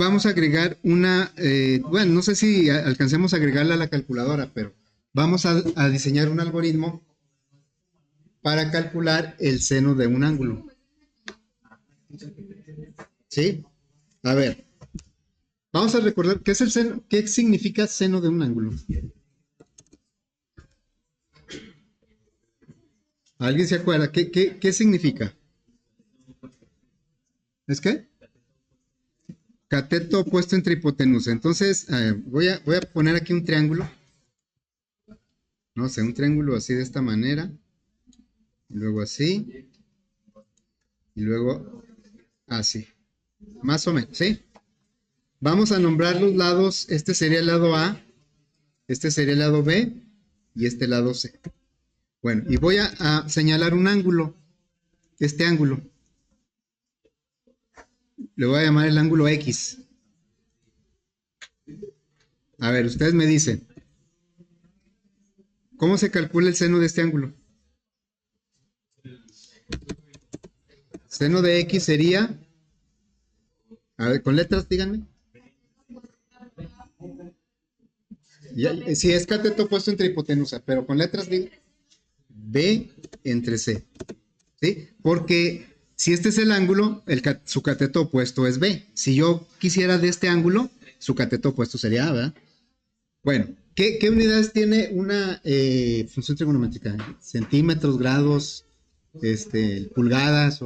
vamos a agregar una, bueno, no sé si alcancemos a agregarla a la calculadora, pero vamos a diseñar un algoritmo para calcular el seno de un ángulo. ¿Sí? A ver, vamos a recordar qué es el seno, qué significa seno de un ángulo. ¿Alguien se acuerda? ¿Qué significa? ¿Es qué? Cateto opuesto entre hipotenusa. Entonces, voy a poner aquí un triángulo. No sé, un triángulo así de esta manera. Y luego así. Y luego así. Más o menos, ¿sí? Vamos a nombrar los lados. Este sería el lado A. Este sería el lado B. Y este lado C. Bueno, y voy a señalar un ángulo. Este ángulo. Le voy a llamar el ángulo X. A ver, ustedes me dicen. ¿Cómo se calcula el seno de este ángulo? Seno de X sería... A ver, con letras, díganme. Si es cateto opuesto entre hipotenusa, pero con letras digo. B entre C. ¿Sí? Porque si este es el ángulo, su cateto opuesto es B. Si yo quisiera de este ángulo, su cateto opuesto sería A, ¿verdad? Bueno, ¿qué unidades tiene una función trigonométrica? ¿Centímetros, grados, pulgadas?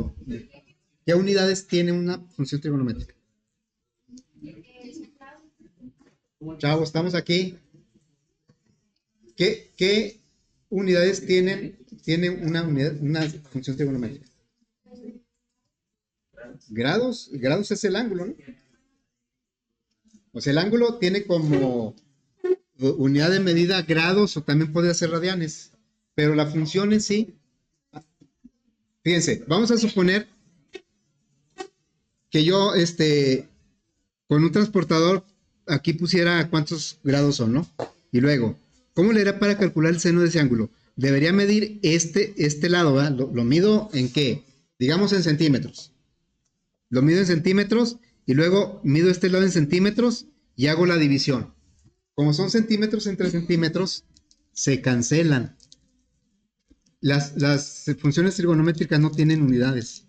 ¿Qué unidades tiene una función trigonométrica? Chavos, estamos aquí. ¿Qué unidades tiene una función trigonométrica? Grados es el ángulo, ¿no? O sea, el ángulo tiene como unidad de medida grados o también puede ser radianes, pero la función en sí, fíjense, vamos a suponer que yo, con un transportador aquí pusiera cuántos grados son, ¿no? Y luego, ¿cómo le hará para calcular el seno de ese ángulo? Debería medir este lado, ¿verdad? Lo mido en qué? Digamos en centímetros. Lo mido en centímetros y luego mido este lado en centímetros y hago la división. Como son centímetros entre centímetros, se cancelan. Las funciones trigonométricas no tienen unidades.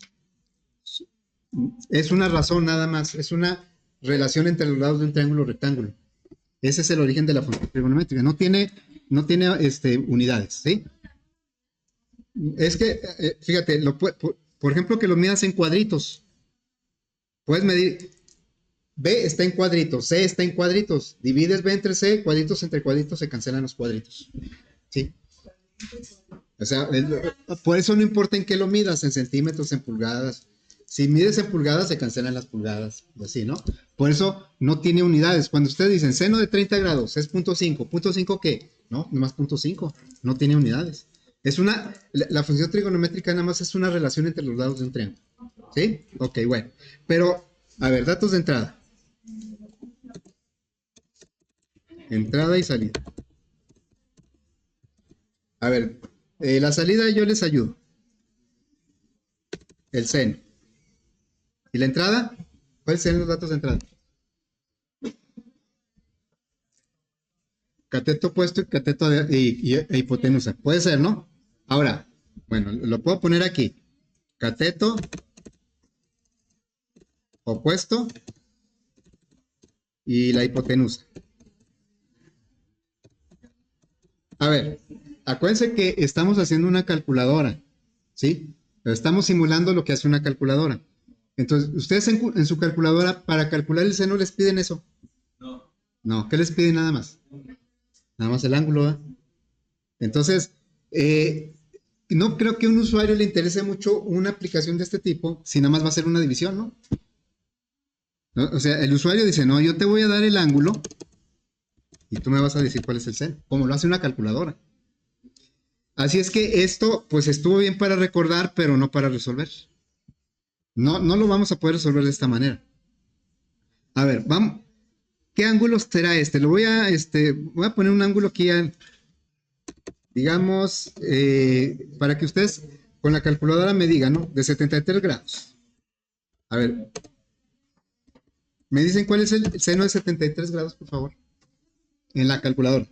Es una razón nada más, es una relación entre los lados de un triángulo rectángulo. Ese es el origen de la función trigonométrica. No tiene unidades, ¿sí? Es que, fíjate, por ejemplo, que lo midas en cuadritos. Puedes medir, B está en cuadritos, C está en cuadritos. Divides B entre C, cuadritos entre cuadritos, se cancelan los cuadritos. ¿Sí? O sea, por eso no importa en qué lo midas, en centímetros, en pulgadas. Si mides en pulgadas, se cancelan las pulgadas, así, ¿no? Por eso no tiene unidades. Cuando ustedes dicen seno de 30 grados es 0.5, ¿0.5 qué? No, nomás 0.5, no tiene unidades. La función trigonométrica nada más es una relación entre los lados de un triángulo. ¿Sí? Ok, bueno. Pero, a ver, datos de entrada. Entrada y salida. A ver, la salida yo les ayudo. El seno. ¿Y la entrada? ¿Cuáles serían los datos de entrada? Cateto opuesto y cateto e hipotenusa. Puede ser, ¿no? Ahora, bueno, lo puedo poner aquí. Cateto opuesto y la hipotenusa. A ver, acuérdense que estamos haciendo una calculadora, ¿sí? Pero estamos simulando lo que hace una calculadora. Entonces, ustedes en su calculadora, para calcular el seno, ¿les piden eso? No. No, ¿qué les piden nada más? Nada más el ángulo, ¿eh? Entonces, no creo que a un usuario le interese mucho una aplicación de este tipo si nada más va a ser una división, ¿no? O sea, el usuario dice, no, yo te voy a dar el ángulo y tú me vas a decir cuál es el seno, como lo hace una calculadora. Así es que esto, pues estuvo bien para recordar, pero no para resolver. No lo vamos a poder resolver de esta manera. A ver, vamos. ¿Qué ángulo será este? Voy a poner un ángulo aquí, digamos, para que ustedes con la calculadora me digan, ¿no? De 73 grados. A ver. ¿Me dicen cuál es el seno de 73 grados, por favor? En la calculadora.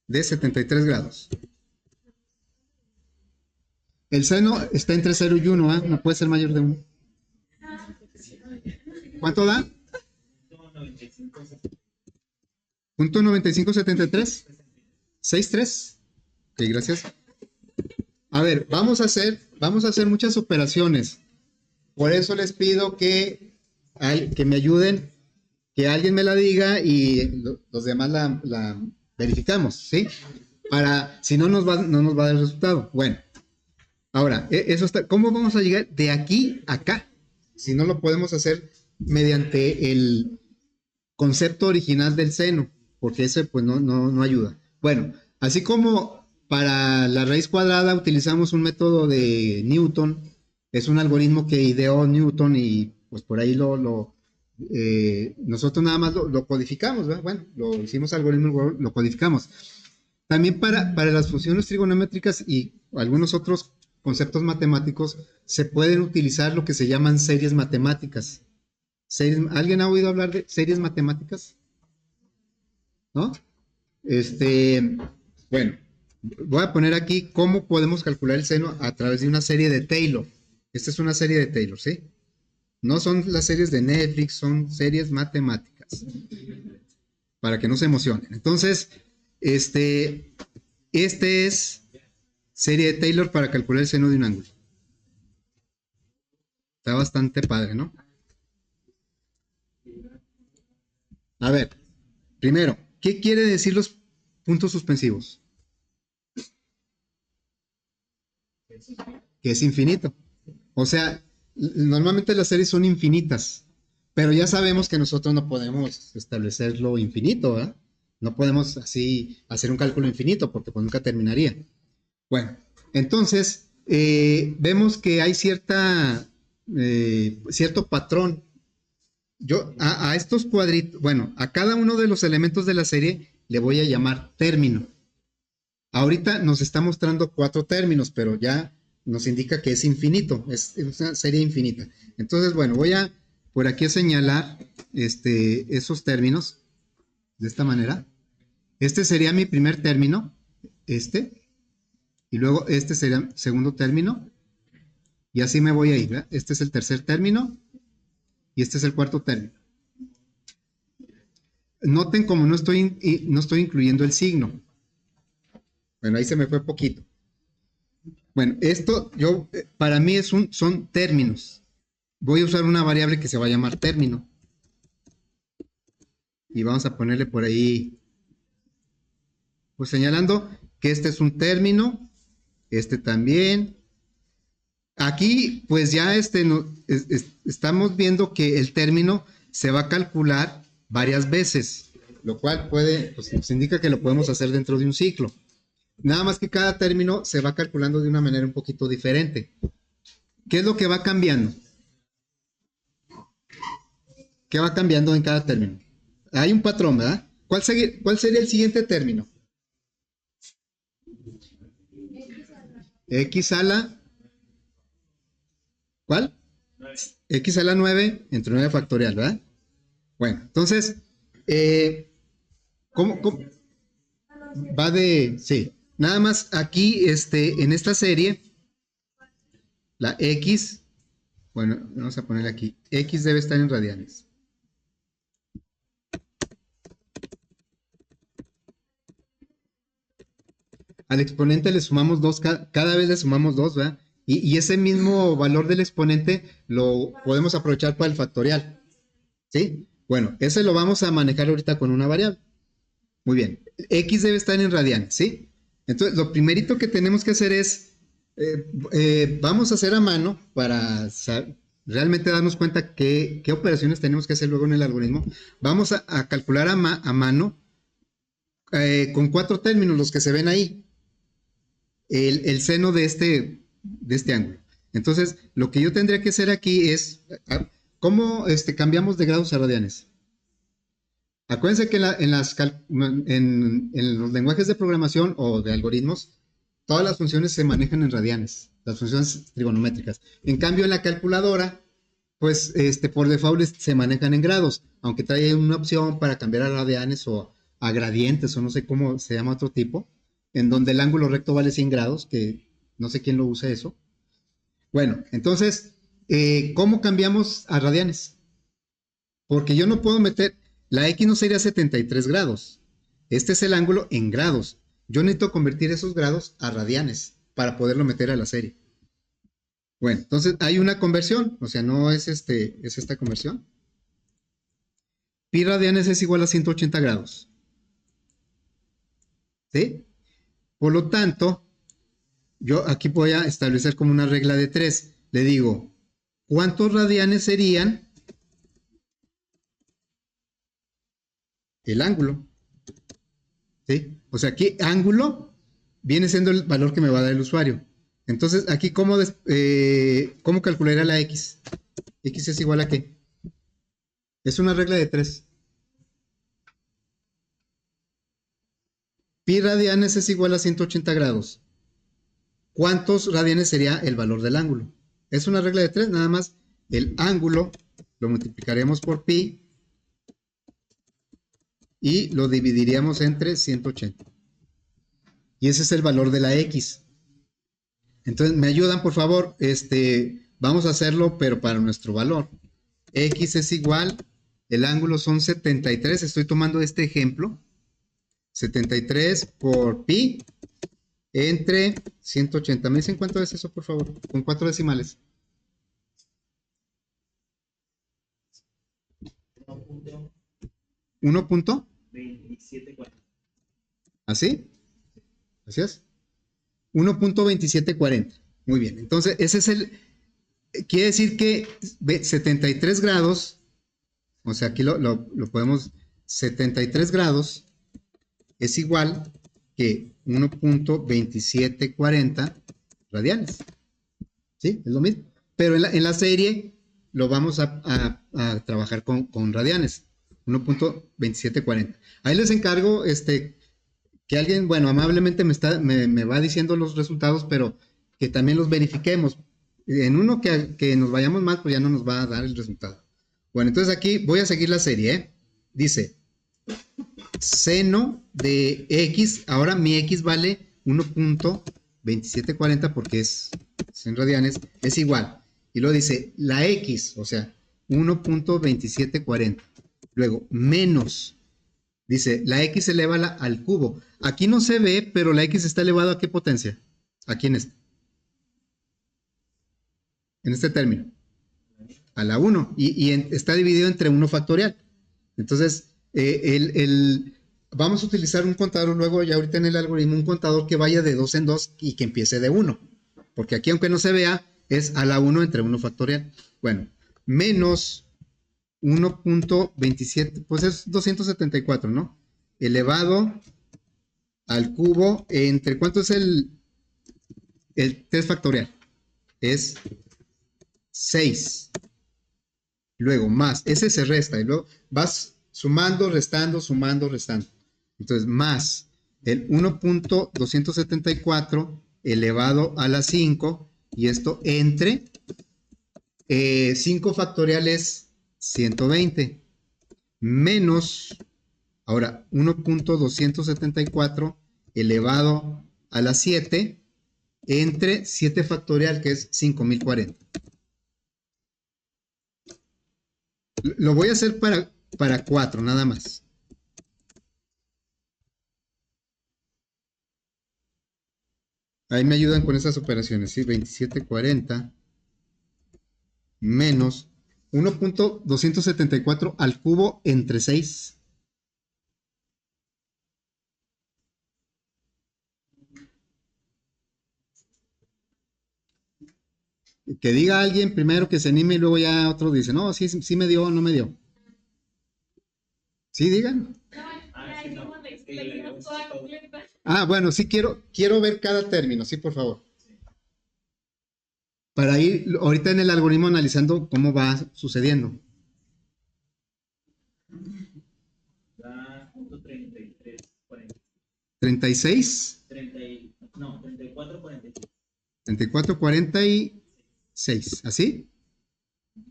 De 73 grados. El seno está entre 0 y 1, ¿eh? No puede ser mayor de 1. ¿Cuánto da? Punto 9573. 63. Ok, gracias. A ver, vamos a hacer muchas operaciones. Por eso les pido que me ayuden, que alguien me la diga y los demás la verificamos, ¿sí? Si no nos va a dar el resultado. Bueno, ahora, eso está. ¿Cómo vamos a llegar de aquí a acá? Si no lo podemos hacer mediante el concepto original del seno, porque ese pues no ayuda. Bueno, así como para la raíz cuadrada utilizamos un método de Newton, es un algoritmo que ideó Newton y pues por ahí nosotros nada más lo codificamos, ¿verdad? Bueno, lo hicimos algoritmo, lo codificamos. También para las funciones trigonométricas y algunos otros conceptos matemáticos se pueden utilizar lo que se llaman series matemáticas. ¿Alguien ha oído hablar de series matemáticas? ¿No? Bueno, voy a poner aquí cómo podemos calcular el seno a través de una serie de Taylor. Esta es una serie de Taylor, ¿sí? No son las series de Netflix, son series matemáticas. Para que no se emocionen. Entonces, este es serie de Taylor para calcular el seno de un ángulo. Está bastante padre, ¿no? A ver, primero, ¿qué quiere decir los puntos suspensivos? Que es infinito. O sea, normalmente las series son infinitas, pero ya sabemos que nosotros no podemos establecerlo infinito, ¿verdad? No podemos así hacer un cálculo infinito porque pues nunca terminaría. Bueno, entonces vemos que hay cierto patrón. Yo a estos cuadritos, bueno, a cada uno de los elementos de la serie le voy a llamar término. Ahorita nos está mostrando 4 términos, pero ya nos indica que es infinito, es una serie infinita. Entonces, bueno, voy a por aquí a señalar esos términos de esta manera. Este sería mi primer término, y luego este sería el segundo término, y así me voy a ir, ¿verdad? Este es el tercer término, y este es el cuarto término. Noten como no estoy incluyendo el signo. Bueno, ahí se me fue poquito. Bueno, esto para mí son términos. Voy a usar una variable que se va a llamar término. Y vamos a ponerle por ahí, pues señalando que este es un término, este también. Aquí, pues ya estamos viendo que el término se va a calcular varias veces, lo cual pues nos indica que lo podemos hacer dentro de un ciclo. Nada más que cada término se va calculando de una manera un poquito diferente. ¿Qué es lo que va cambiando? ¿Qué va cambiando en cada término? Hay un patrón, ¿verdad? ¿Cuál sería el siguiente término? X a la... ¿Cuál? 9. X a la 9 entre 9 factorial, ¿verdad? Bueno, entonces, ¿cómo? Va de... Sí. Nada más aquí, en esta serie, la X, bueno, vamos a poner aquí, X debe estar en radianes. Al exponente le sumamos 2, cada vez le sumamos 2, ¿verdad? Y ese mismo valor del exponente lo podemos aprovechar para el factorial, ¿sí? Bueno, ese lo vamos a manejar ahorita con una variable. Muy bien, X debe estar en radianes, ¿sí? Entonces, lo primerito que tenemos que hacer es, vamos a hacer a mano para realmente darnos cuenta qué operaciones tenemos que hacer luego en el algoritmo. Vamos a calcular a mano con 4 términos, los que se ven ahí, el seno de este ángulo. Entonces, lo que yo tendría que hacer aquí es, ¿cómo cambiamos de grados a radianes? Acuérdense que en los lenguajes de programación o de algoritmos, todas las funciones se manejan en radianes. las funciones trigonométricas. En cambio, en la calculadora, pues por default se manejan en grados, aunque trae una opción para cambiar a radianes o a gradientes o no sé cómo se llama otro tipo, en donde el ángulo recto vale 100 grados, que no sé quién lo usa eso. Bueno, entonces, ¿cómo cambiamos a radianes? Porque yo no puedo meter, la X no sería 73 grados. Este es el ángulo en grados. Yo necesito convertir esos grados a radianes para poderlo meter a la serie. Bueno, entonces hay una conversión, o sea, no es es esta conversión. Pi radianes es igual a 180 grados. ¿Sí? Por lo tanto, yo aquí voy a establecer como una regla de 3. Le digo, ¿cuántos radianes serían el ángulo? ¿Sí? O sea, aquí ángulo viene siendo el valor que me va a dar el usuario. Entonces, aquí, ¿cómo calcularía la X? X es igual a ¿qué? Es una regla de 3. Pi radianes es igual a 180 grados. ¿Cuántos radianes sería el valor del ángulo? Es una regla de 3, nada más el ángulo lo multiplicaremos por pi y lo dividiríamos entre 180. Y ese es el valor de la X. Entonces, me ayudan, por favor, vamos a hacerlo, pero para nuestro valor. X es igual, el ángulo son 73, estoy tomando este ejemplo, 73 por pi entre 180. ¿Me dicen cuánto es eso, por favor? Con 4 decimales. 1.2740. ¿Así? ¿Así es? 1.2740. Muy bien, entonces ese es quiere decir que 73 grados, o sea, aquí lo podemos, 73 grados es igual que 1.2740 radianes. ¿Sí? Es lo mismo. Pero en la serie lo vamos a trabajar con radianes. 1.2740. Ahí les encargo que alguien, bueno, amablemente me va diciendo los resultados, pero que también los verifiquemos. En uno que nos vayamos mal, pues ya no nos va a dar el resultado. Bueno, entonces aquí voy a seguir la serie, ¿eh? Dice, seno de X, ahora mi X vale 1.2740 porque es en radianes, es igual. Y luego dice la X, o sea, 1.2740. Luego, menos, dice la X elevada al cubo. Aquí no se ve, pero la X está elevada a qué potencia? Aquí en este término. A la 1. Y está dividido entre 1 factorial. Entonces, vamos a utilizar un contador luego, ya ahorita en el algoritmo, un contador que vaya de 2 en 2 y que empiece de 1. Porque aquí, aunque no se vea, es a la 1 entre 1 factorial. Bueno, menos 1.27, pues es 274, ¿no? Elevado al cubo entre, ¿cuánto es el 3 factorial? Es 6. Luego más, ese se resta y luego vas sumando, restando, sumando, restando. Entonces, más el 1.274 elevado a la 5 y esto entre 5 factoriales 120 menos, ahora 1.274 elevado a la 7 entre 7 factorial que es 5040. Lo voy a hacer para 4 nada más. Ahí me ayudan con esas operaciones, ¿sí? 2740 menos 1.274 al cubo entre 6. Que diga alguien primero que se anime y luego ya otro dice, no, sí, sí me dio, no me dio. ¿Sí, digan? Ah, bueno, sí quiero ver cada término, sí, por favor. Para ir ahorita en el algoritmo analizando cómo va sucediendo. Da 33, 40. 36. 30, no, 34, 46. 34,46. ¿Así?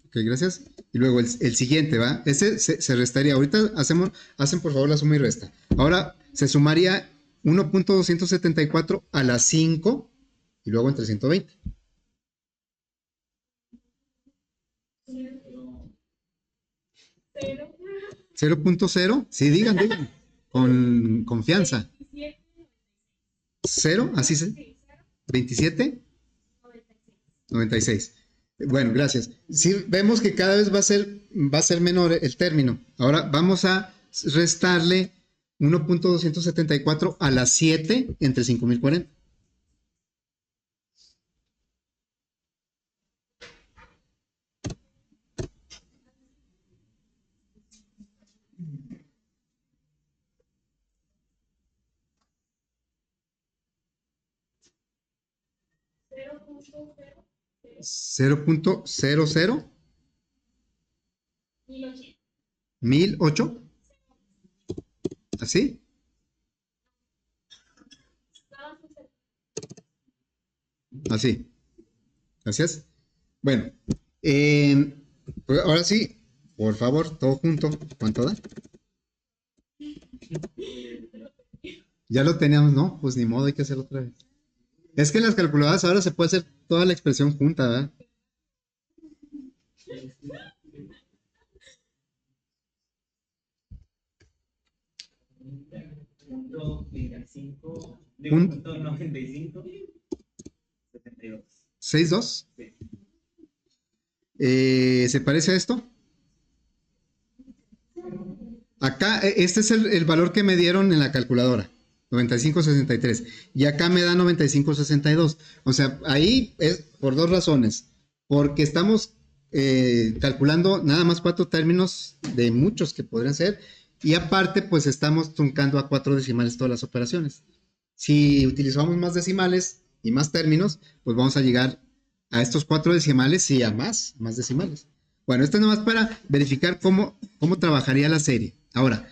Ok, gracias. Y luego el siguiente, ¿va? Ese se restaría. Ahorita hacen por favor la suma y resta. Ahora se sumaría 1,274 a las 5 y luego entre 120. 0,0. Sí, digan. Con confianza. ¿Cero? ¿Así se? 27,96. Bueno, gracias. Sí, vemos que cada vez va a ser menor el término. Ahora vamos a restarle 1,274 a las 7 entre 5,040. ¿0,00? ¿1008? ¿Así? Así. Gracias. Bueno, pues ahora sí, por favor, todo junto. ¿Cuánto da? Ya lo teníamos, ¿no? Pues ni modo, hay que hacerlo otra vez. Es que en las calculadoras ahora se puede hacer toda la expresión junta, ¿verdad? Un Punto 95, 72. 6,2. ¿Se parece a esto? Acá, este es el valor que me dieron en la calculadora, 95,63. Y acá me da 95,62. O sea, ahí es por dos razones. Porque estamos calculando nada más 4 términos de muchos que podrían ser. Y aparte, pues estamos truncando a 4 decimales todas las operaciones. Si utilizamos más decimales y más términos, pues vamos a llegar a estos 4 decimales y a más decimales. Bueno, esto es nomás para verificar cómo trabajaría la serie. Ahora,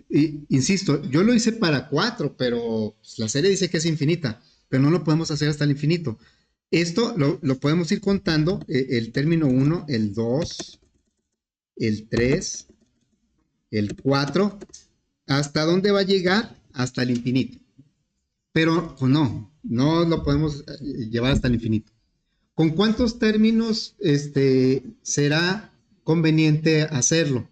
insisto, yo lo hice para 4, pero pues, la serie dice que es infinita, pero no lo podemos hacer hasta el infinito. Esto lo podemos ir contando, el término 1, el 2, el 3, el 4, ¿hasta dónde va a llegar? Hasta el infinito. Pero pues no lo podemos llevar hasta el infinito. ¿Con cuántos términos será conveniente hacerlo?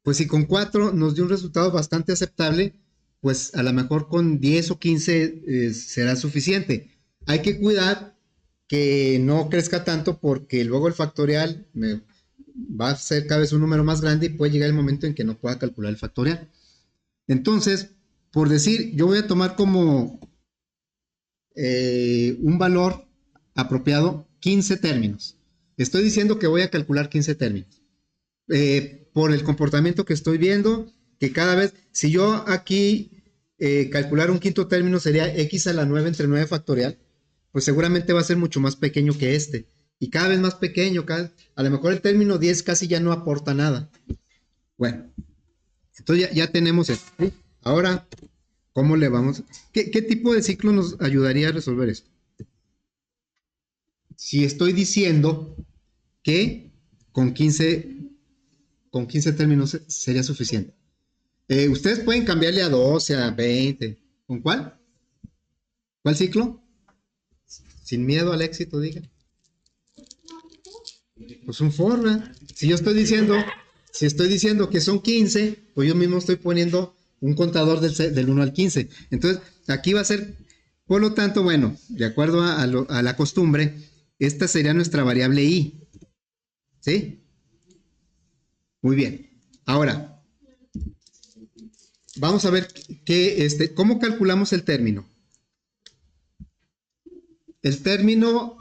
Pues si con 4 nos dio un resultado bastante aceptable, pues a lo mejor con 10 o 15 será suficiente. Hay que cuidar que no crezca tanto porque luego el factorial va a ser cada vez un número más grande y puede llegar el momento en que no pueda calcular el factorial. Entonces, por decir, yo voy a tomar como un valor apropiado 15 términos. Estoy diciendo que voy a calcular 15 términos. Por el comportamiento que estoy viendo, que cada vez, si yo aquí calcular un quinto término sería x a la 9 entre 9 factorial, pues seguramente va a ser mucho más pequeño que este. Y cada vez más pequeño, a lo mejor el término 10 casi ya no aporta nada. Bueno, entonces ya tenemos esto. ¿Sí? Ahora, ¿cómo le vamos? ¿Qué tipo de ciclo nos ayudaría a resolver esto? Si estoy diciendo que con 15 términos sería suficiente. Ustedes pueden cambiarle a 12, a 20. ¿Con cuál? ¿Cuál ciclo? Sin miedo al éxito, digan. Pues un for, ¿verdad? Si estoy diciendo que son 15, pues yo mismo estoy poniendo un contador del 1 al 15. Entonces, aquí va a ser, por lo tanto, bueno, de acuerdo a la costumbre, esta sería nuestra variable i. ¿Sí? Muy bien. Ahora, vamos a ver cómo calculamos el término. El término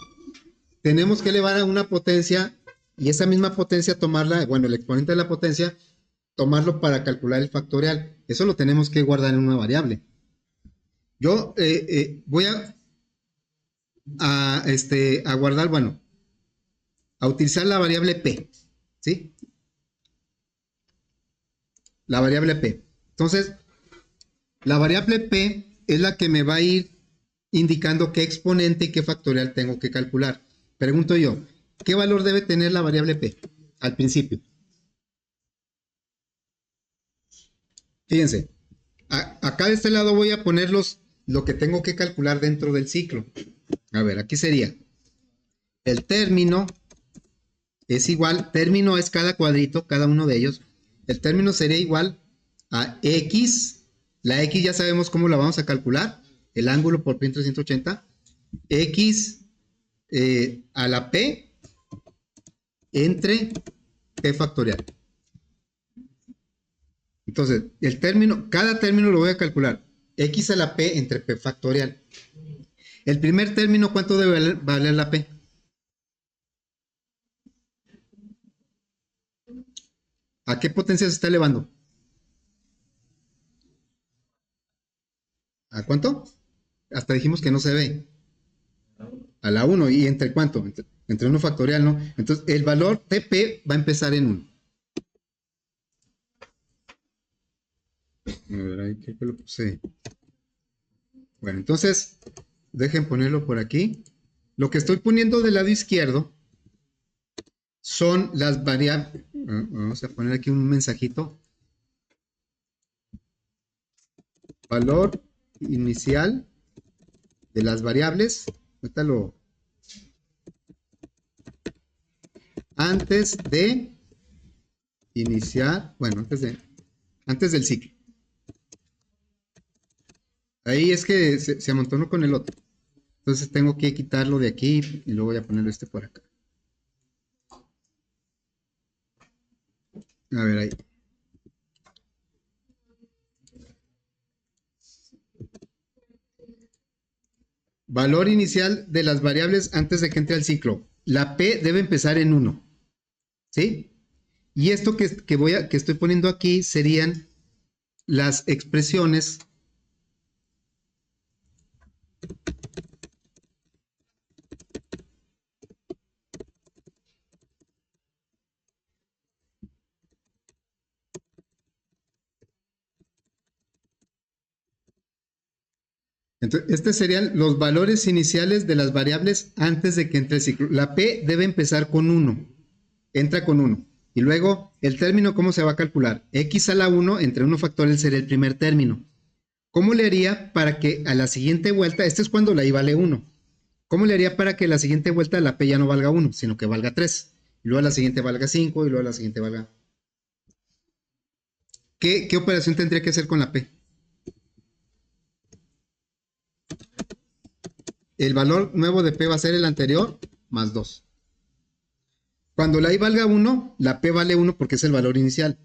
tenemos que elevar a una potencia y esa misma potencia tomarla, bueno, el exponente de la potencia, tomarlo para calcular el factorial. Eso lo tenemos que guardar en una variable. Yo voy a guardar, bueno, a utilizar la variable p, ¿sí? La variable p. Entonces, la variable p es la que me va a ir indicando qué exponente y qué factorial tengo que calcular. Pregunto yo, ¿qué valor debe tener la variable P al principio? Fíjense, acá de este lado voy a poner lo que tengo que calcular dentro del ciclo. A ver, aquí sería el término es igual, término es cada cuadrito, cada uno de ellos. El término sería igual a X, la X ya sabemos cómo la vamos a calcular, el ángulo por pi entre 180, X a la P entre P factorial. Entonces, el término, cada término lo voy a calcular, X a la P entre P factorial. El primer término, ¿cuánto debe valer la P? ¿A qué potencia se está elevando? ¿A cuánto? Hasta dijimos que no se ve. A la 1. ¿Y entre cuánto? Entre 1 factorial, ¿no? Entonces, el valor TP va a empezar en 1. A ver, ahí creo que lo puse. Bueno, entonces, dejen ponerlo por aquí. Lo que estoy poniendo del lado izquierdo son las variables. Vamos a poner aquí un mensajito. Valor inicial de las variables. Ahorita lo. Antes de iniciar. Bueno, antes del ciclo. Ahí es que se amontonó con el otro. Entonces tengo que quitarlo de aquí y luego voy a ponerlo este por acá. A ver ahí. Valor inicial de las variables antes de que entre al ciclo. La P debe empezar en 1. ¿Sí? Y esto que estoy poniendo aquí serían las expresiones entonces, estos serían los valores iniciales de las variables antes de que entre el ciclo. La P debe empezar con 1. Entra con 1. Y luego, el término, ¿cómo se va a calcular? X a la 1 entre 1 factorial sería el primer término. ¿Cómo le haría para que a la siguiente vuelta, este es cuando la I vale 1, ¿cómo le haría para que la siguiente vuelta la P ya no valga 1, sino que valga 3? Y luego a la siguiente valga 5 y luego a la siguiente valga... ¿Qué operación tendría que hacer con la P? El valor nuevo de P va a ser el anterior más 2. Cuando la I valga 1, la P vale 1 porque es el valor inicial.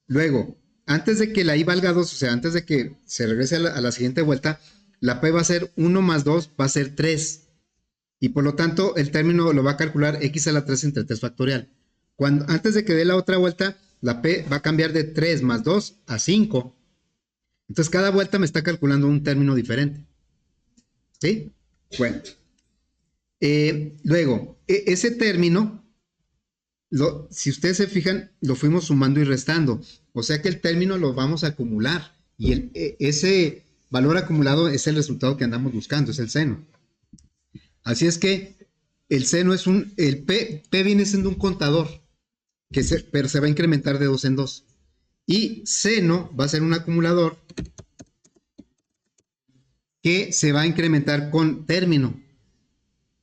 Luego, antes de que la I valga 2, o sea, antes de que se regrese a la siguiente vuelta, la P va a ser 1 más 2, va a ser 3. Y por lo tanto, el término lo va a calcular X a la 3 entre 3 factorial. Antes de que dé la otra vuelta, la P va a cambiar de 3 más 2 a 5. Entonces, cada vuelta me está calculando un término diferente. ¿Sí? Bueno. Luego, ese término... si ustedes se fijan, lo fuimos sumando y restando. O sea que el término lo vamos a acumular. Y ese valor acumulado es el resultado que andamos buscando, es el seno. Así es que el seno es el P viene siendo un contador, pero se va a incrementar de 2 en 2. Y seno va a ser un acumulador que se va a incrementar con término.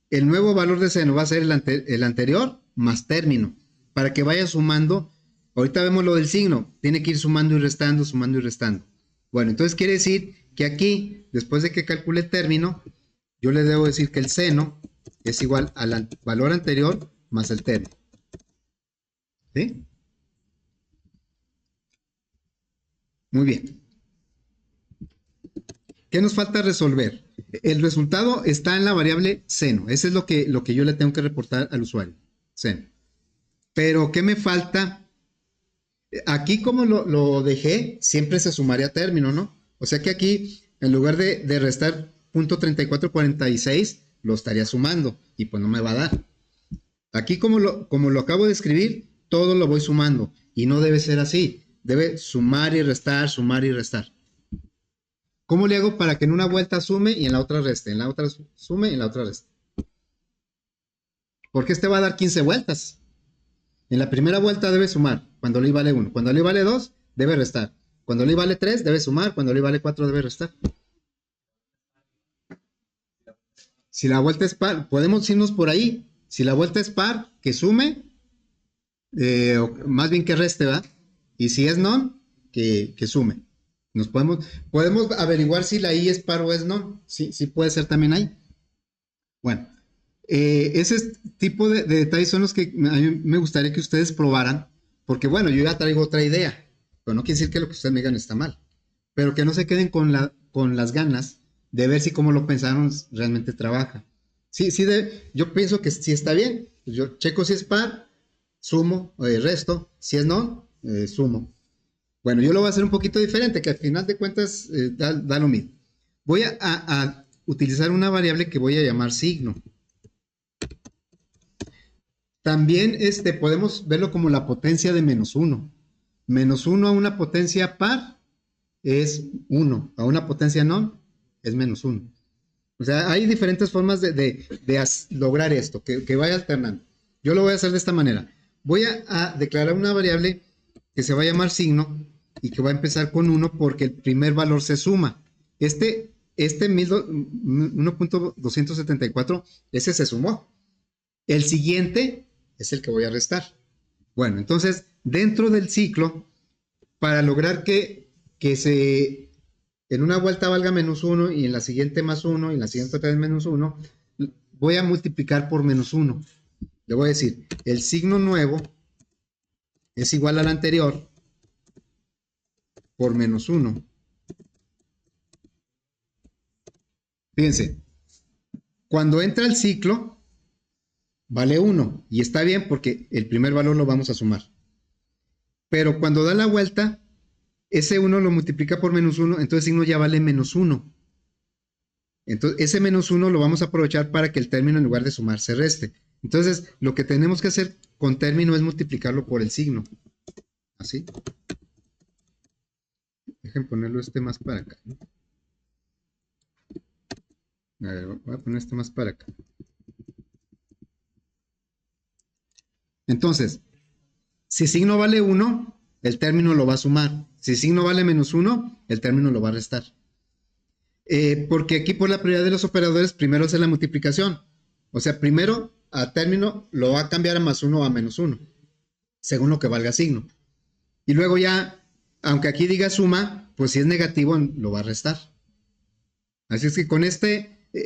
El nuevo valor de seno va a ser el anterior más término, para que vaya sumando. Ahorita vemos lo del signo, tiene que ir sumando y restando, sumando y restando. Bueno, entonces quiere decir que aquí, después de que calcule el término, yo le debo decir que el seno es igual al valor anterior más el término. ¿Sí? Muy bien. ¿Qué nos falta resolver? El resultado está en la variable seno. Eso es lo que yo le tengo que reportar al usuario. Seno. Pero, ¿qué me falta? Aquí, como lo dejé, siempre se sumaría término, ¿no? O sea que aquí, en lugar de restar .3446, lo estaría sumando. Y pues no me va a dar. Aquí, como lo acabo de escribir, todo lo voy sumando. Y no debe ser así. Debe sumar y restar, sumar y restar. ¿Cómo le hago para que en una vuelta sume y en la otra reste? En la otra sume y en la otra reste. Porque este va a dar 15 vueltas. En la primera vuelta debe sumar cuando le vale 1. Cuando le vale 2, debe restar. Cuando le vale 3, debe sumar. Cuando le vale 4, debe restar. Si la vuelta es par, podemos irnos por ahí. Si la vuelta es par, que sume, o más bien que reste, ¿va? Y si es non, que sume. Podemos averiguar si la i es par o es non. Sí, sí puede ser también ahí. Bueno, ese tipo de detalles son los que a mí me gustaría que ustedes probaran, porque bueno, yo ya traigo otra idea, pero no quiere decir que lo que ustedes me digan está mal, pero que no se queden con las ganas de ver si como lo pensaron realmente trabaja. Sí, yo pienso que sí está bien, yo checo si es par, sumo, resto, si es non, sumo. Bueno, yo lo voy a hacer un poquito diferente, que al final de cuentas da lo mismo. Voy a utilizar una variable que voy a llamar signo. También podemos verlo como la potencia de menos 1. Menos 1 a una potencia par es 1. A una potencia non es menos 1. O sea, hay diferentes formas de lograr esto, que vaya alternando. Yo lo voy a hacer de esta manera. Voy a declarar una variable que se va a llamar signo y que va a empezar con 1 porque el primer valor se suma. 1.274, ese se sumó. El siguiente es el que voy a restar. Bueno, entonces, dentro del ciclo, para lograr que en una vuelta valga menos 1 y en la siguiente más 1 y en la siguiente otra vez menos 1, voy a multiplicar por menos 1. Le voy a decir, el signo nuevo es igual al anterior por menos 1. Fíjense, cuando entra el ciclo, vale 1 y está bien porque el primer valor lo vamos a sumar. Pero cuando da la vuelta, ese 1 lo multiplica por menos 1, entonces el signo ya vale menos 1. Entonces ese menos 1 lo vamos a aprovechar para que el término en lugar de sumar se reste. Entonces lo que tenemos que hacer con término es multiplicarlo por el signo. Así. Dejen ponerlo más para acá, ¿no? A ver, voy a poner más para acá. Entonces, si signo vale 1, el término lo va a sumar. Si signo vale menos 1, el término lo va a restar. Porque aquí por la prioridad de los operadores, primero hace la multiplicación. O sea, primero a término lo va a cambiar a más 1 o a menos 1, según lo que valga signo. Y luego ya, aunque aquí diga suma, pues si es negativo lo va a restar. Así es que con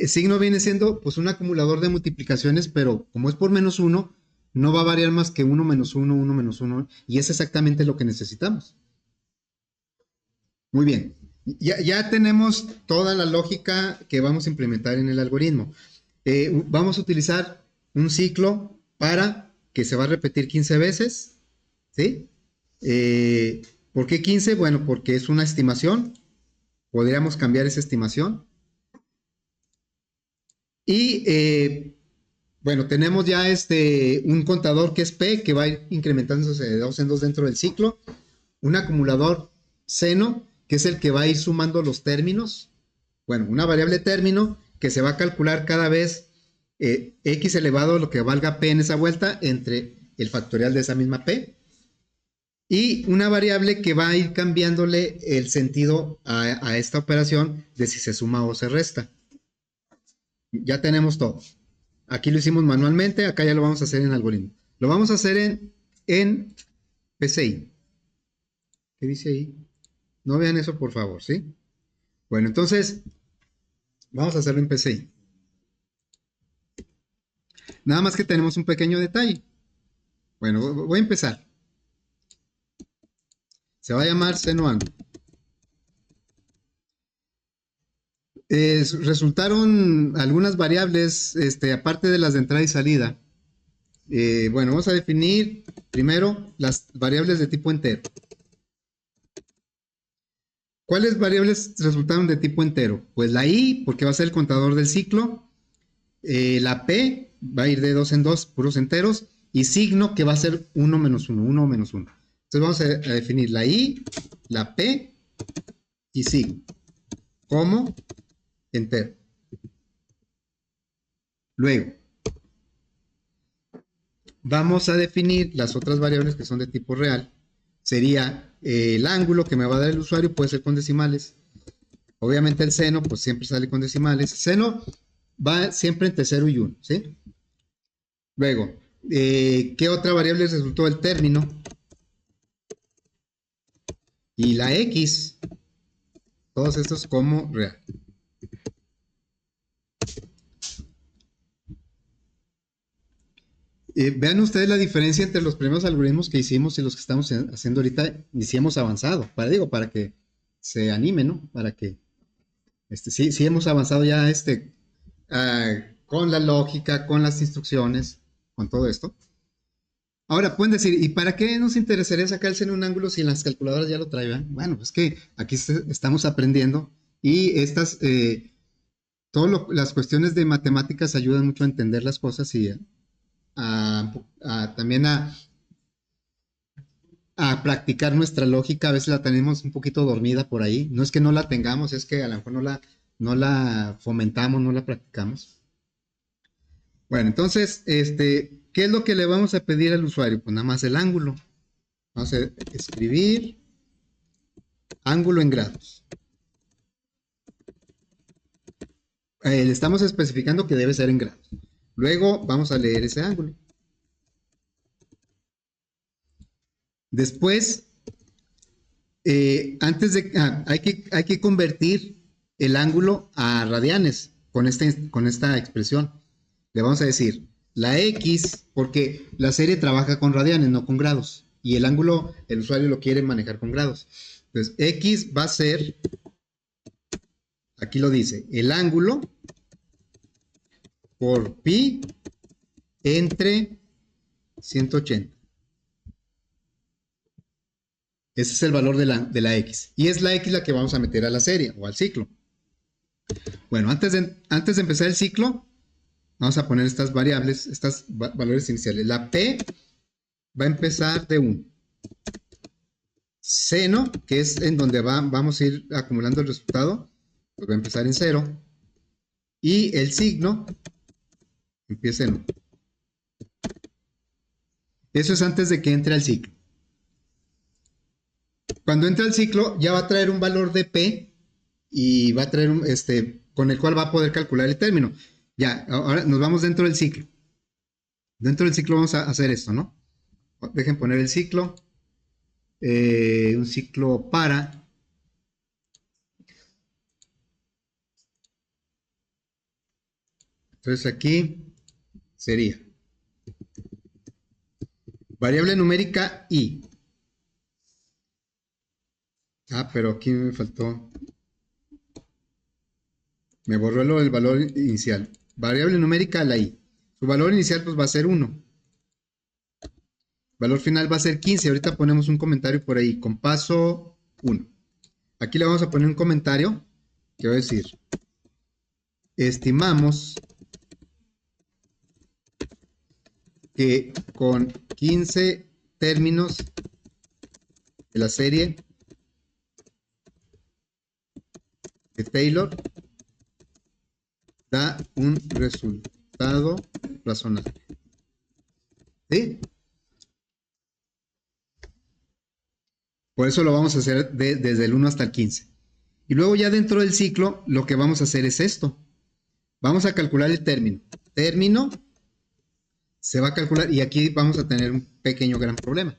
signo viene siendo pues un acumulador de multiplicaciones, pero como es por menos 1, no va a variar más que 1 menos 1, 1 menos 1, y es exactamente lo que necesitamos. Muy bien, ya tenemos toda la lógica que vamos a implementar en el algoritmo. Vamos a utilizar un ciclo para que se va a repetir 15 veces, ¿sí? ¿Por qué 15? Bueno, porque es una estimación, podríamos cambiar esa estimación. Y bueno, tenemos ya un contador que es P, que va a ir incrementándose de 2 en 2 dentro del ciclo. Un acumulador seno, que es el que va a ir sumando los términos. Bueno, una variable término que se va a calcular cada vez x elevado a lo que valga P en esa vuelta entre el factorial de esa misma P. Y una variable que va a ir cambiándole el sentido a esta operación de si se suma o se resta. Ya tenemos todo. Aquí lo hicimos manualmente, acá ya lo vamos a hacer en algoritmo. Lo vamos a hacer en PCI. ¿Qué dice ahí? No vean eso, por favor, ¿sí? Bueno, entonces, vamos a hacerlo en PCI. Nada más que tenemos un pequeño detalle. Bueno, voy a empezar. Se va a llamar seno ángulo. Resultaron algunas variables, aparte de las de entrada y salida. Bueno, vamos a definir primero las variables de tipo entero. ¿Cuáles variables resultaron de tipo entero? Pues la i, porque va a ser el contador del ciclo. La p va a ir de 2 en 2, puros enteros. Y signo, que va a ser 1 menos 1, 1 menos 1. Entonces vamos a definir la i, la p y signo. como entero. Luego, vamos a definir las otras variables que son de tipo real. Sería el ángulo que me va a dar el usuario, puede ser con decimales. Obviamente el seno, pues siempre sale con decimales. Seno va siempre entre 0 y 1, ¿sí? Luego, ¿qué otra variable resultó del término? Y la X, todos estos como real. Vean ustedes la diferencia entre los primeros algoritmos que hicimos y los que estamos haciendo ahorita, y si hemos avanzado, para que se animen, ¿no? Para que, sí hemos avanzado ya, con la lógica, con las instrucciones, con todo esto. Ahora, pueden decir, ¿y para qué nos interesaría sacarse en un ángulo si las calculadoras ya lo traen? Bueno, pues que aquí estamos aprendiendo y todas las cuestiones de matemáticas ayudan mucho a entender las cosas y también a practicar nuestra lógica. A veces la tenemos un poquito dormida por ahí. No es que no la tengamos, es que a lo mejor no la fomentamos, no la practicamos. Bueno, entonces, ¿qué es lo que le vamos a pedir al usuario? Pues nada más el ángulo. Vamos a escribir ángulo en grados. Le estamos especificando que debe ser en grados. Luego vamos a leer ese ángulo. Después, hay que convertir el ángulo a radianes con esta expresión. Le vamos a decir la X, porque la serie trabaja con radianes, no con grados. Y el ángulo, el usuario lo quiere manejar con grados. Entonces, X va a ser, aquí lo dice, el ángulo por pi entre 180. Ese es el valor de la X. Y es la X la que vamos a meter a la serie o al ciclo. Bueno, antes de empezar el ciclo, vamos a poner estas variables, estos valores iniciales. La P va a empezar de 1. Seno, que es en donde vamos a ir acumulando el resultado, pues va a empezar en 0. Y el signo empieza en 1. Eso es antes de que entre al ciclo. Cuando entra al ciclo, ya va a traer un valor de P y va a traer con el cual va a poder calcular el término. Ya, ahora nos vamos dentro del ciclo. Dentro del ciclo vamos a hacer esto, ¿no? Dejen poner el ciclo. Un ciclo para. Entonces aquí sería variable numérica I. Pero aquí me faltó. Me borró el valor inicial. Variable numérica la I. Su valor inicial pues va a ser 1. Valor final va a ser 15. Ahorita ponemos un comentario por ahí. Con paso 1. Aquí le vamos a poner un comentario que va a decir: estimamos que con 15 términos de la serie de Taylor da un resultado razonable. ¿Sí? Por eso lo vamos a hacer desde el 1 hasta el 15. Y luego ya dentro del ciclo lo que vamos a hacer es esto. Vamos a calcular el término. Término se va a calcular y aquí vamos a tener un pequeño gran problema.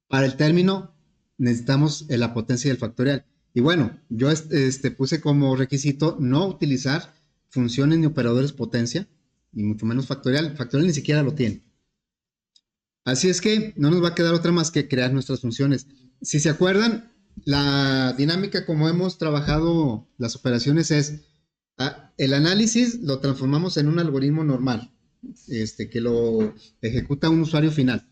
Para el término necesitamos la potencia del factorial. Y bueno, yo puse como requisito no utilizar funciones ni operadores potencia, ni mucho menos factorial. Factorial ni siquiera lo tiene. Así es que no nos va a quedar otra más que crear nuestras funciones. Si se acuerdan, la dinámica como hemos trabajado las operaciones es el análisis lo transformamos en un algoritmo normal, que lo ejecuta un usuario final.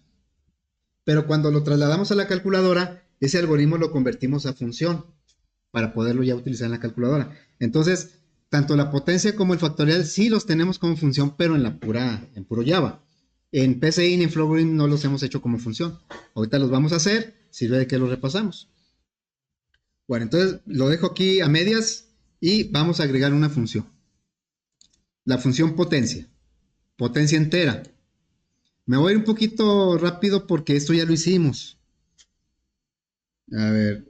Pero cuando lo trasladamos a la calculadora, ese algoritmo lo convertimos a función para poderlo ya utilizar en la calculadora. Entonces, tanto la potencia como el factorial sí los tenemos como función, pero en puro Java. En PCI y en Flowrim no los hemos hecho como función. Ahorita los vamos a hacer, sirve de que los repasamos. Bueno, entonces lo dejo aquí a medias. y vamos a agregar una función. La función potencia. Potencia entera. Me voy a ir un poquito rápido porque esto ya lo hicimos. A ver,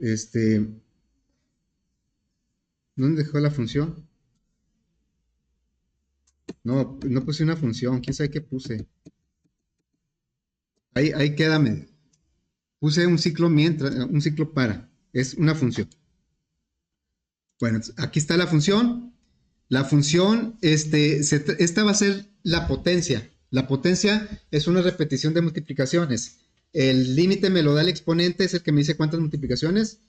¿dónde dejó la función? No, no puse una función. ¿Quién sabe qué puse? Ahí quédame. Puse un ciclo mientras, un ciclo para. Es una función. Bueno, aquí está la función. La función, esta va a ser la potencia. La potencia es una repetición de multiplicaciones. El límite me lo da el exponente, es el que me dice cuántas multiplicaciones.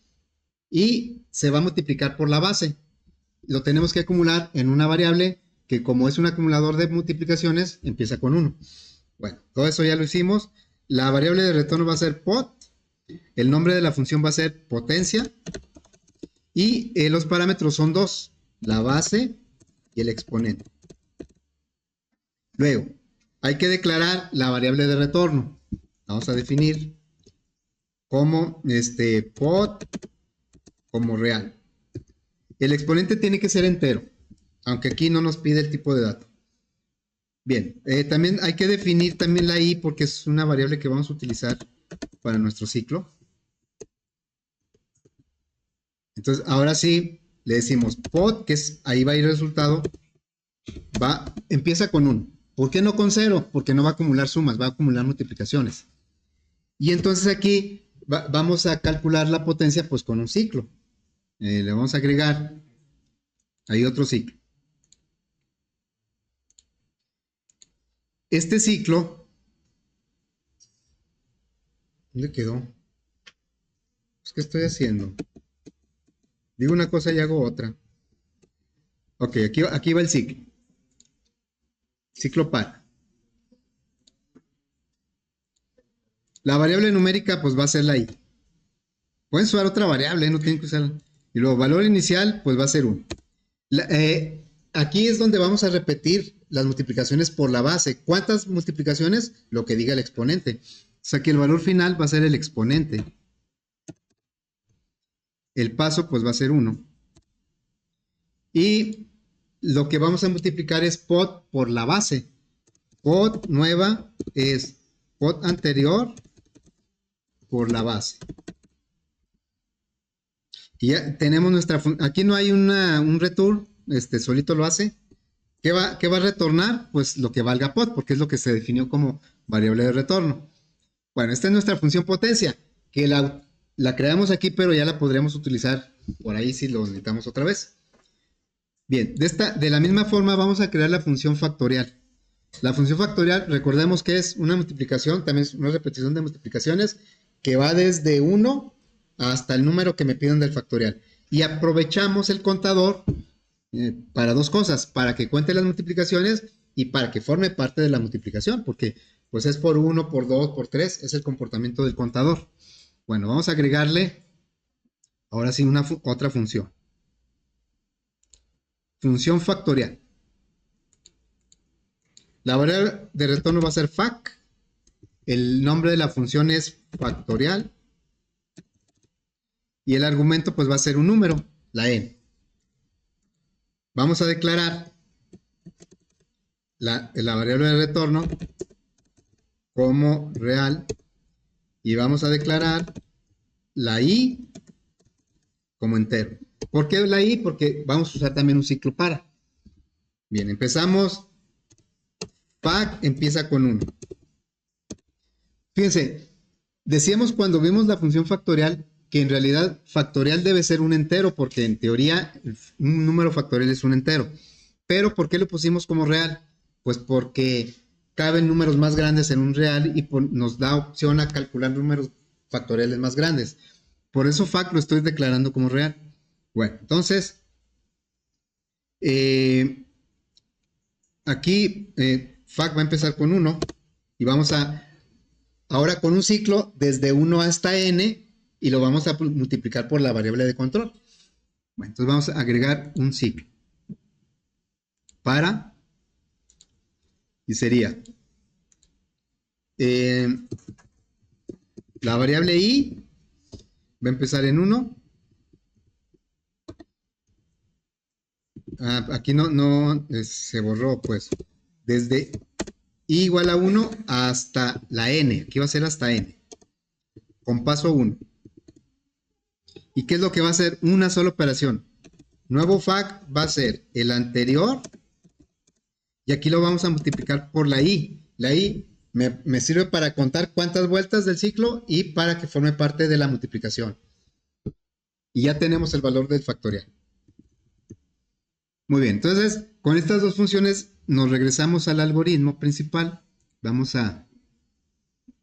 Y se va a multiplicar por la base. Lo tenemos que acumular en una variable que, como es un acumulador de multiplicaciones, empieza con 1. Bueno, todo eso ya lo hicimos. La variable de retorno va a ser pot. El nombre de la función va a ser potencia. Y los parámetros son dos: la base y el exponente. Luego, hay que declarar la variable de retorno. Vamos a definir como pot como real. El exponente tiene que ser entero, aunque aquí no nos pide el tipo de dato. Bien, también hay que definir también la i, porque es una variable que vamos a utilizar para nuestro ciclo. Entonces, ahora sí, le decimos pot, que es, ahí va a ir el resultado, empieza con 1. ¿Por qué no con 0? Porque no va a acumular sumas, va a acumular multiplicaciones. Y entonces aquí vamos a calcular la potencia pues con un ciclo. Le vamos a agregar ahí otro ciclo. Este ciclo, ¿dónde quedó? Pues, ¿qué estoy haciendo? Digo una cosa y hago otra. Ok, aquí va el ciclo. Ciclo par. La variable numérica pues va a ser la i. Pueden usar otra variable, no tienen que usarla. Y luego valor inicial pues va a ser 1. Aquí es donde vamos a repetir las multiplicaciones por la base. ¿Cuántas multiplicaciones? Lo que diga el exponente. O sea que el valor final va a ser el exponente. El paso pues va a ser 1. Y lo que vamos a multiplicar es pot por la base. Pot nueva es pot anterior por la base. Y ya tenemos nuestra aquí no hay un return, solito lo hace. ¿Qué va a retornar? Pues lo que valga pot, porque es lo que se definió como variable de retorno. Bueno, esta es nuestra función potencia, que la creamos aquí, pero ya la podríamos utilizar por ahí si lo necesitamos otra vez. Bien, de la misma forma vamos a crear la función factorial. La función factorial, recordemos que es una multiplicación, también es una repetición de multiplicaciones, que va desde 1 hasta el número que me piden del factorial. Y aprovechamos el contador para dos cosas: para que cuente las multiplicaciones y para que forme parte de la multiplicación, porque pues es por 1, por 2, por 3, es el comportamiento del contador. Bueno, vamos a agregarle ahora sí otra función. Función factorial. La variable de retorno va a ser fac. El nombre de la función es factorial. Y el argumento pues va a ser un número, la n. Vamos a declarar la variable de retorno como real. Y vamos a declarar la i como entero. ¿Por qué la i? Porque vamos a usar también un ciclo para. Bien, empezamos. Fac empieza con 1. Fíjense, decíamos cuando vimos la función factorial que en realidad factorial debe ser un entero, porque en teoría un número factorial es un entero. Pero ¿por qué lo pusimos como real? Pues porque caben números más grandes en un real y nos da opción a calcular números factoriales más grandes. Por eso fac lo estoy declarando como real. Bueno, entonces aquí fac va a empezar con 1 y vamos a ahora con un ciclo desde 1 hasta n y lo vamos a multiplicar por la variable de control. Bueno, entonces vamos a agregar un ciclo para, y sería la variable i va a empezar en 1 aquí se borró, pues. Desde i igual a 1 hasta la n. Aquí va a ser hasta n. Con paso 1. ¿Y qué es lo que va a hacer? Una sola operación. Nuevo fact va a ser el anterior. Y aquí lo vamos a multiplicar por la i. La i me sirve para contar cuántas vueltas del ciclo y para que forme parte de la multiplicación. Y ya tenemos el valor del factorial. Muy bien, entonces con estas dos funciones nos regresamos al algoritmo principal. Vamos a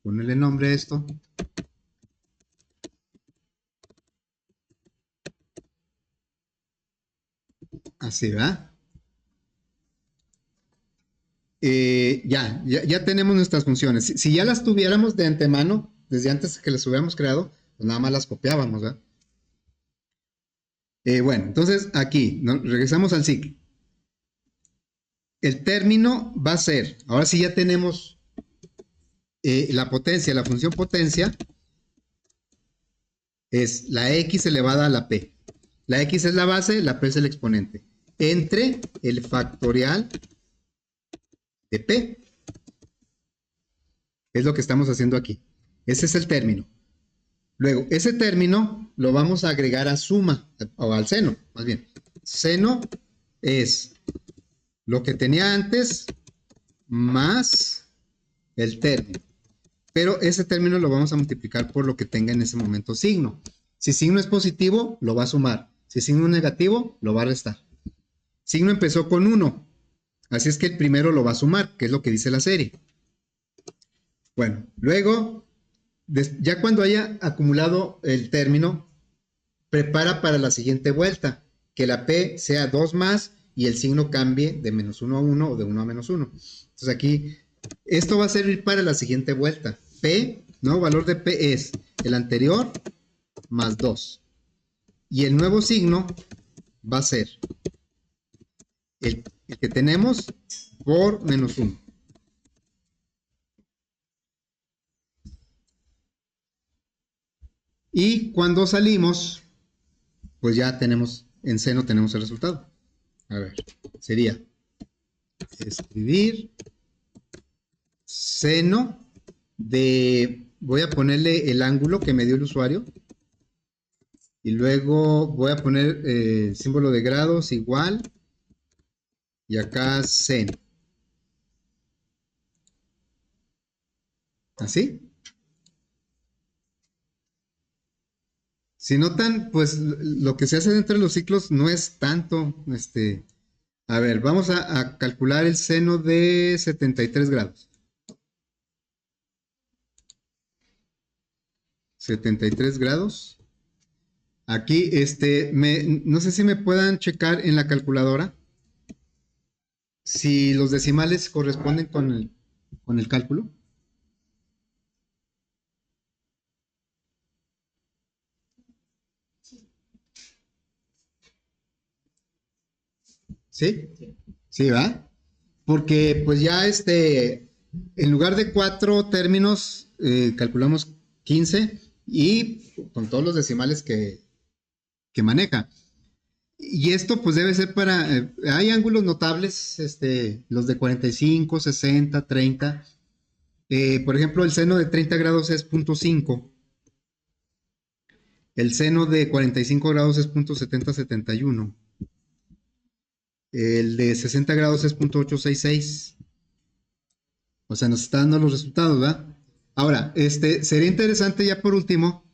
ponerle nombre a esto. Así, ¿verdad? Ya tenemos nuestras funciones. Si ya las tuviéramos de antemano, desde antes que las hubiéramos creado, pues nada más las copiábamos, ¿verdad? Bueno, entonces aquí, regresamos al ciclo. El término va a ser, ahora sí ya tenemos la potencia, la función potencia es la x elevada a la p. La x es la base, la p es el exponente. Entre el factorial de p. Es lo que estamos haciendo aquí. Ese es el término. Luego, ese término lo vamos a agregar a suma, o al seno, más bien. Seno es lo que tenía antes más el término. Pero ese término lo vamos a multiplicar por lo que tenga en ese momento signo. Si signo es positivo, lo va a sumar. Si signo es negativo, lo va a restar. Signo empezó con 1. Así es que el primero lo va a sumar, que es lo que dice la serie. Bueno, luego, ya cuando haya acumulado el término, prepara para la siguiente vuelta, que la P sea 2 más y el signo cambie de menos 1 a 1 o de 1 a menos 1. Entonces aquí, esto va a servir para la siguiente vuelta. P, nuevo valor de P es el anterior más 2. Y el nuevo signo va a ser el que tenemos por menos 1. Y cuando salimos, pues ya tenemos, en seno tenemos el resultado. A ver, sería escribir seno de, voy a ponerle el ángulo que me dio el usuario. Y luego voy a poner símbolo de grados igual. Y acá seno. ¿Así? Si notan, pues lo que se hace dentro de los ciclos no es tanto, a ver, vamos a calcular el seno de 73 grados. 73 grados. Aquí, no sé si me puedan checar en la calculadora si los decimales corresponden con el cálculo. ¿Sí? Sí, ¿va? Porque pues ya en lugar de 4 términos, calculamos 15 y con todos los decimales que maneja. Y esto pues debe ser para, hay ángulos notables, los de 45, 60, 30. Por ejemplo, el seno de 30 grados es 0.5. El seno de 45 grados es 0.7071. El de 60 grados es 0.866. O sea, nos está dando los resultados, ¿verdad? Ahora, sería interesante ya por último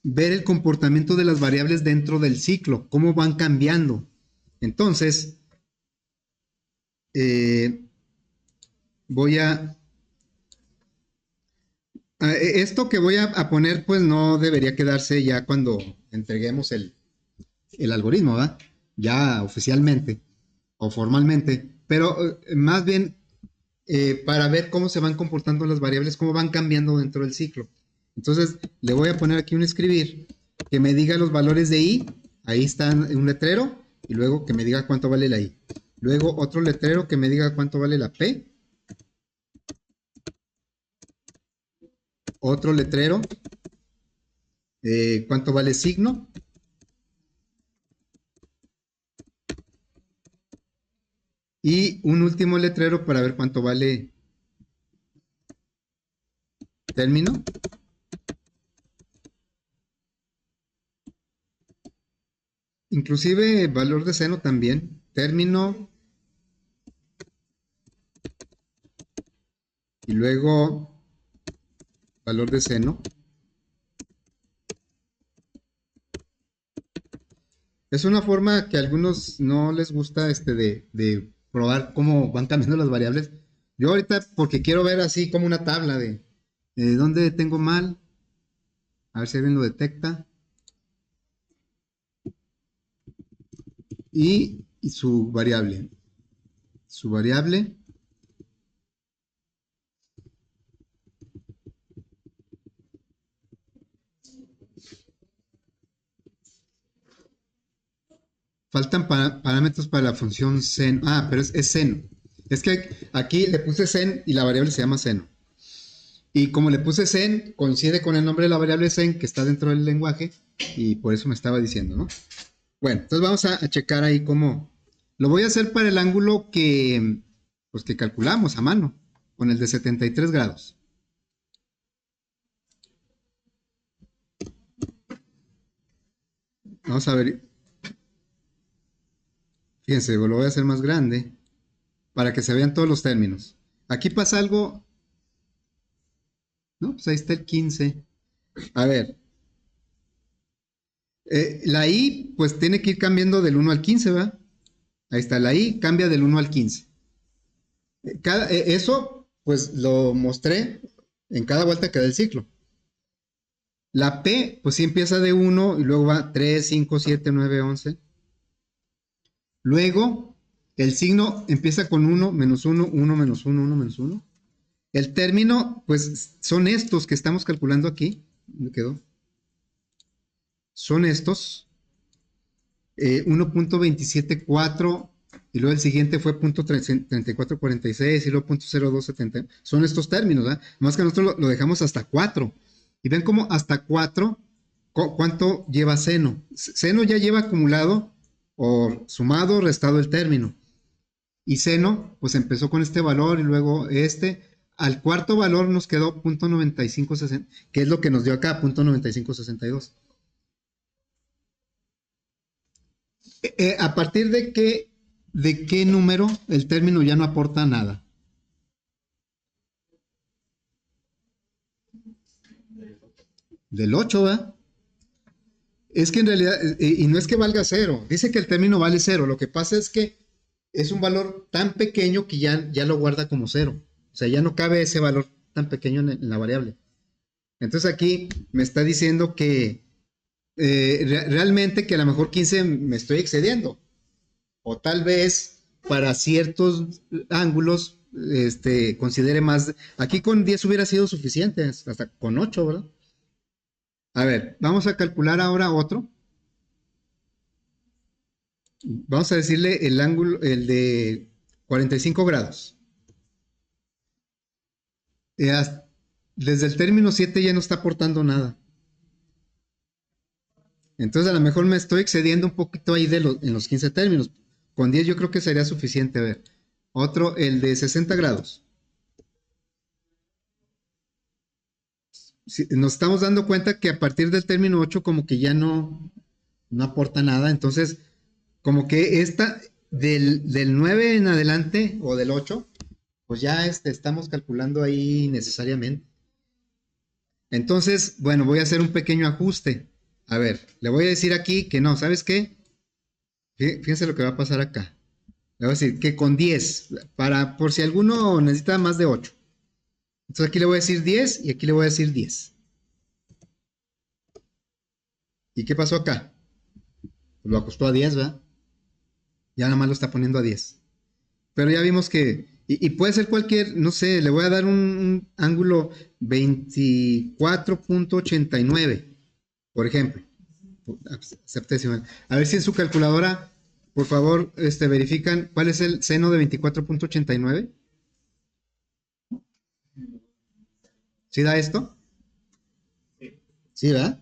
ver el comportamiento de las variables dentro del ciclo, cómo van cambiando. Entonces, voy a... Esto que voy a poner, pues no debería quedarse ya cuando entreguemos el algoritmo, ¿verdad? Ya oficialmente o formalmente, pero más bien para ver cómo se van comportando las variables, cómo van cambiando dentro del ciclo. Entonces, le voy a poner aquí un escribir que me diga los valores de i, ahí está un letrero, y luego que me diga cuánto vale la i. Luego otro letrero que me diga cuánto vale la p. Otro letrero, cuánto vale signo. Y un último letrero para ver cuánto vale término. Inclusive valor de seno también. Término. Y luego valor de seno. Es una forma que a algunos no les gusta de probar cómo van cambiando las variables. Yo ahorita, porque quiero ver así como una tabla de dónde tengo mal. A ver si alguien lo detecta. Y su variable. Su variable. Faltan parámetros para la función seno. Ah, pero es seno. Es que aquí le puse sen y la variable se llama seno. Y como le puse sen, coincide con el nombre de la variable sen que está dentro del lenguaje y por eso me estaba diciendo, ¿no? Bueno, entonces vamos a checar ahí cómo. Lo voy a hacer para el ángulo pues que calculamos a mano, con el de 73 grados. Vamos a ver. Fíjense, lo voy a hacer más grande para que se vean todos los términos. Aquí pasa algo. No, pues ahí está el 15. A ver, la i pues tiene que ir cambiando del 1 al 15, ¿verdad? Ahí está, la i cambia del 1 al 15. Eso pues lo mostré en cada vuelta que da el ciclo. La P pues sí empieza de 1 y luego va 3, 5, 7, 9, 11. Luego el signo empieza con 1, menos 1, 1, menos 1, 1, menos 1. El término pues son estos que estamos calculando aquí. ¿Dónde quedó? Son estos. 1.274 y luego el siguiente fue .3446 y luego .0270. Son estos términos, ¿verdad? Más que nosotros lo dejamos hasta 4. Y ven cómo hasta 4, ¿cuánto lleva seno? Seno ya lleva acumulado o sumado, restado el término. Y seno, pues empezó con este valor y luego este. Al cuarto valor nos quedó .9560, que es lo que nos dio acá, .9562. ¿A partir de qué número el término ya no aporta nada? Del 8, ¿verdad? Es que en realidad, y no es que valga cero, dice que el término vale cero, lo que pasa es que es un valor tan pequeño que ya lo guarda como cero, o sea, ya no cabe ese valor tan pequeño en la variable. Entonces aquí me está diciendo que realmente que a lo mejor 15 me estoy excediendo, o tal vez para ciertos ángulos considere más. Aquí con 10 hubiera sido suficiente, hasta con 8, ¿verdad? A ver, vamos a calcular ahora otro. Vamos a decirle el ángulo, el de 45 grados. Desde el término 7 ya no está aportando nada. Entonces a lo mejor me estoy excediendo un poquito ahí en los 15 términos. Con 10 yo creo que sería suficiente. A ver, otro, el de 60 grados. Nos estamos dando cuenta que a partir del término 8 como que ya no aporta nada. Entonces, como que esta del 9 en adelante o del 8, pues ya estamos calculando ahí necesariamente. Entonces, bueno, voy a hacer un pequeño ajuste. A ver, le voy a decir aquí que no, ¿sabes qué? Fíjense lo que va a pasar acá. Le voy a decir que con 10, por si alguno necesita más de 8. Entonces aquí le voy a decir 10 y aquí le voy a decir 10. ¿Y qué pasó acá? Pues lo ajustó a 10, ¿verdad? Ya nada más lo está poniendo a 10. Pero ya vimos que, y puede ser cualquier, no sé, le voy a dar un ángulo 24.89, por ejemplo. Septesimal. A ver si en su calculadora, por favor, verifican cuál es el seno de 24.89. ¿Sí da esto? Sí, ¿verdad?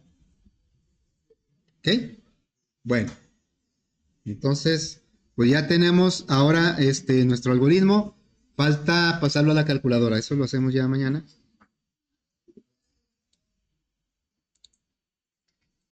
¿Ok? Bueno, entonces, Pues ya tenemos ahora nuestro algoritmo. Falta pasarlo a la calculadora. Eso lo hacemos ya mañana.